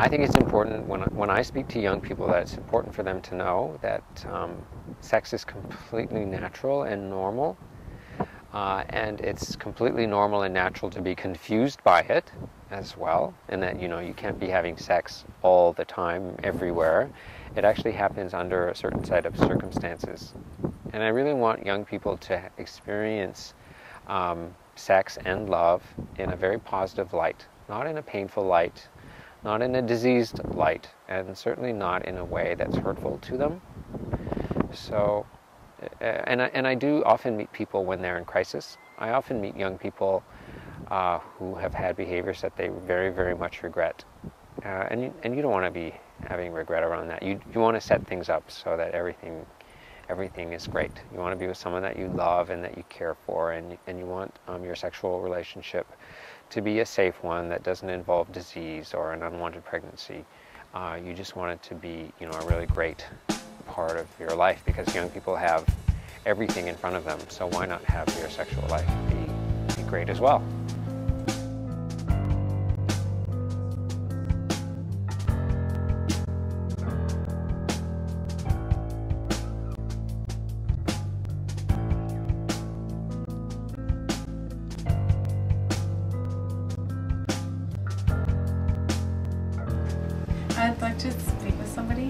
I think it's important when I speak to young people that it's important for them to know that sex is completely natural and normal, and it's completely normal and natural to be confused by it as well, and that you can't be having sex all the time everywhere. It actually happens under a certain set of circumstances, and I really want young people to experience sex and love in a very positive light, not in a painful light, not in a diseased light, and certainly not in a way that's hurtful to them. So, and I do often meet people when they're in crisis. I often meet young people who have had behaviors that they very, very much regret. And you don't want to be having regret around that. You want to set things up so that everything is great. You want to be with someone that you love and that you care for, and you want your sexual relationship to be a safe one that doesn't involve disease or an unwanted pregnancy. You just want it to be, a really great part of your life, because young people have everything in front of them. So why not have your sexual life be great as well? I'd like to speak with somebody.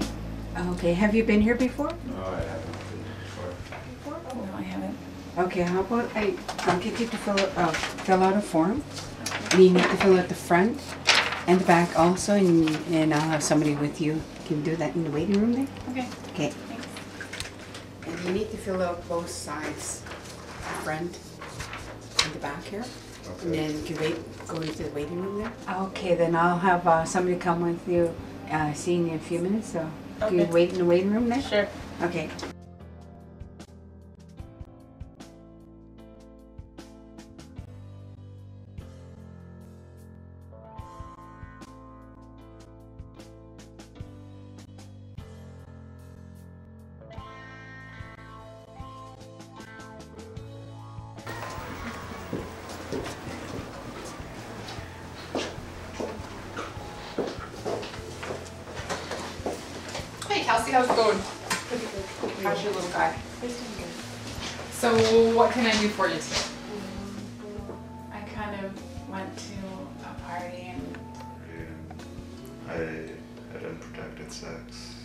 Okay, have you been here before? No, I haven't been before. No, I haven't. Okay, how about I'll get you to fill out a form. And you need to fill out the front and the back also, and I'll have somebody with you. Can you do that in the waiting room there? Okay. Okay. Thanks. And you need to fill out both sides, the front and the back here. Okay. And then you can go into the waiting room there. Okay, then I'll have somebody come with you, seeing you in a few minutes. So can you Okay. wait in the waiting room there? Sure. Okay. Hey Kelsey, how's it going? How's your little guy? So what can I do for you today? I kind of went to a party and I had unprotected sex.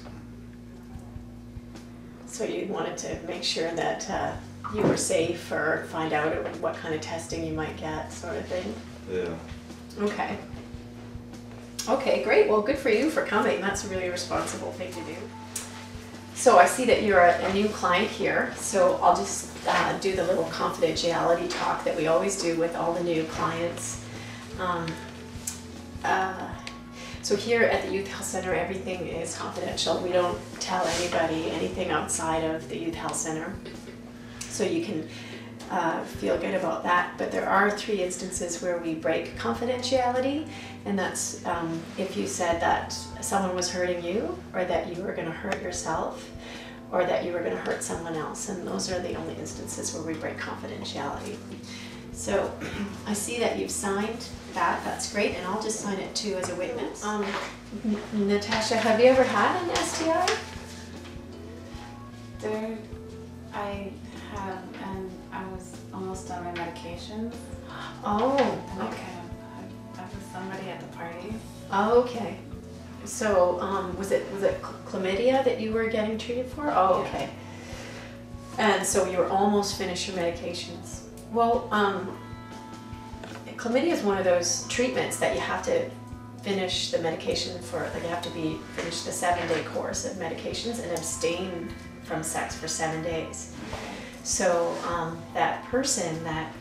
So you wanted to make sure that you were safe, or find out what kind of testing you might get, sort of thing? Yeah. Okay. Okay, great. Well, good for you for coming. That's a really responsible thing to do. So I see that you're a new client here, so I'll just do the little confidentiality talk that we always do with all the new clients. So here at the Youth Health Center, everything is confidential. We don't tell anybody anything outside of the Youth Health Center. So you can feel good about that. But there are 3 instances where we break confidentiality, and that's if you said that someone was hurting you, or that you were going to hurt yourself, or that you were going to hurt someone else. And those are the only instances where we break confidentiality. So I see that you've signed that. That's great, and I'll just sign it too as a witness. Natasha, have you ever had an STI? there, I have, and I was almost on my medications. Oh, And I okay. I was somebody at the party. Oh, okay. So, was it chlamydia that you were getting treated for? Oh, Yeah. okay. And so you were almost finished your medications. Well, chlamydia is one of those treatments that you have to finish the medication for. Like you have to finish the 7-day course of medications and abstain from sex for 7 days. So that person that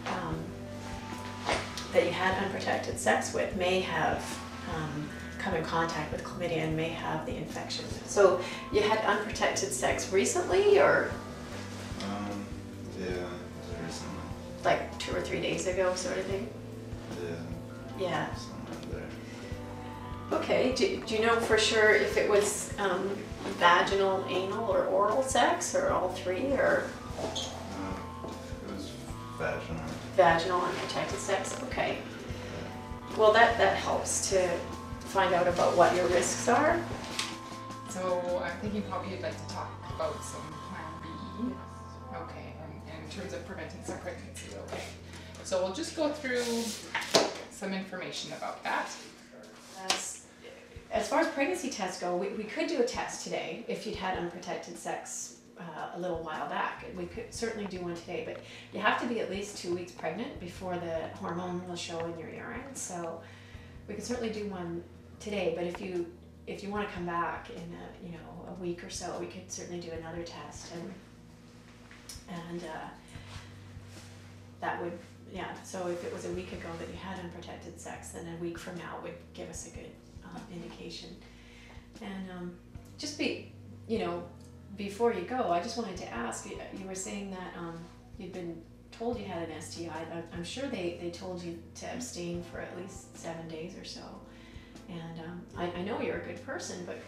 that you had unprotected sex with may have come in contact with chlamydia and may have the infection. So you had unprotected sex recently, or Yeah, recently. like 2 or 3 days ago, sort of thing? Yeah, Yeah. somewhere there. Okay. Do you know for sure if it was vaginal, anal, or oral sex, or all 3, or It was vaginal. vaginal unprotected sex? Okay. Well, that helps to find out about what your risks are. So I'm thinking probably you'd like to talk about some plan B. Okay, and in terms of preventing some pregnancy, okay. So we'll just go through some information about that. As far as pregnancy tests go, we could do a test today if you'd had unprotected sex a little while back. We could certainly do one today, but you have to be at least 2 weeks pregnant before the hormone will show in your urine. So we could certainly do one today, but if you want to come back in a week or so, we could certainly do another test, and that would, yeah. So if it was a week ago that you had unprotected sex, then a week from now would give us a good indication. And just before you go, I just wanted to ask, you were saying that you'd been told you had an STI. I'm sure they told you to abstain for at least 7 days or so. And I know you're a good person, but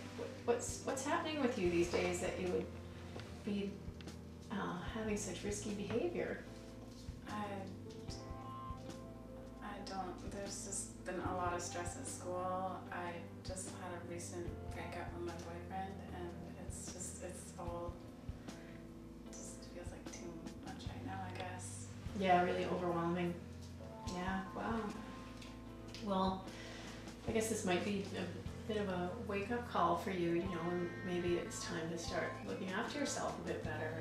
what's happening with you these days that you would be having such risky behavior? I don't. There's just been a lot of stress at school. I just had a recent breakup with my boyfriend, and it's all just feels like too much right now, I guess. Yeah, really overwhelming. Yeah, wow. Well, I guess this might be a bit of a wake-up call for you, and maybe it's time to start looking after yourself a bit better.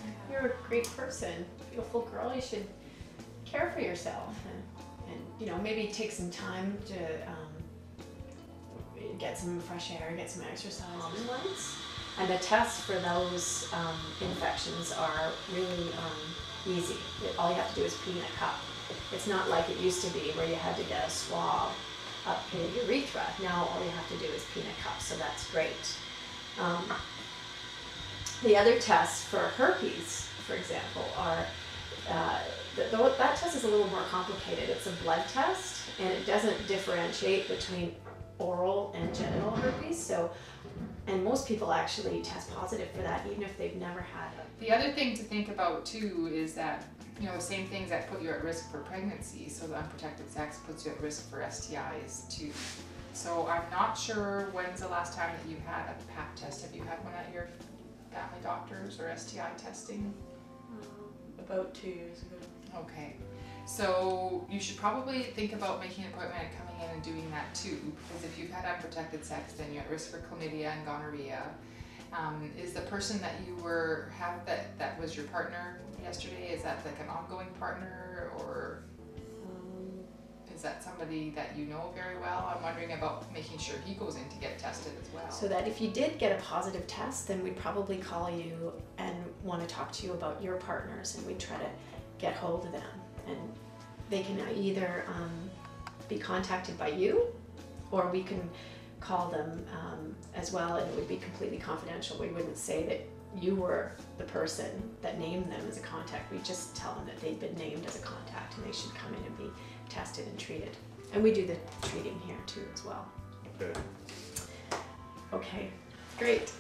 And you're a great person, beautiful girl. You should care for yourself, and maybe take some time to get some fresh air, get some exercise. And the tests for those infections are really easy. All you have to do is pee in a cup. It's not like it used to be where you had to get a swab up your urethra. Now all you have to do is pee in a cup, so that's great. The other tests for herpes, for example, are that test is a little more complicated. It's a blood test, and it doesn't differentiate between oral and genital herpes. And most people actually test positive for that, even if they've never had it. The other thing to think about too is that the same things that put you at risk for pregnancy, so the unprotected sex puts you at risk for STIs too. So I'm not sure when's the last time that you had a pap test. Have you had one at your family doctor's or STI testing? About 2 years ago. Okay, so you should probably think about making an appointment and coming in and doing that too, because if you've had unprotected sex, then you're at risk for chlamydia and gonorrhea. Is the person that you that was your partner yesterday, is that like an ongoing partner, or is that somebody that you know very well? I'm wondering about making sure he goes in to get tested as well. So that if you did get a positive test, then we'd probably call you and want to talk to you about your partners, and we'd try to get hold of them. And they can either be contacted by you, or we can call them as well, and it would be completely confidential. We wouldn't say that you were the person that named them as a contact. We just tell them that they've been named as a contact, and they should come in and be tested and treated. And we do the treating here too as well. Okay. Okay, great.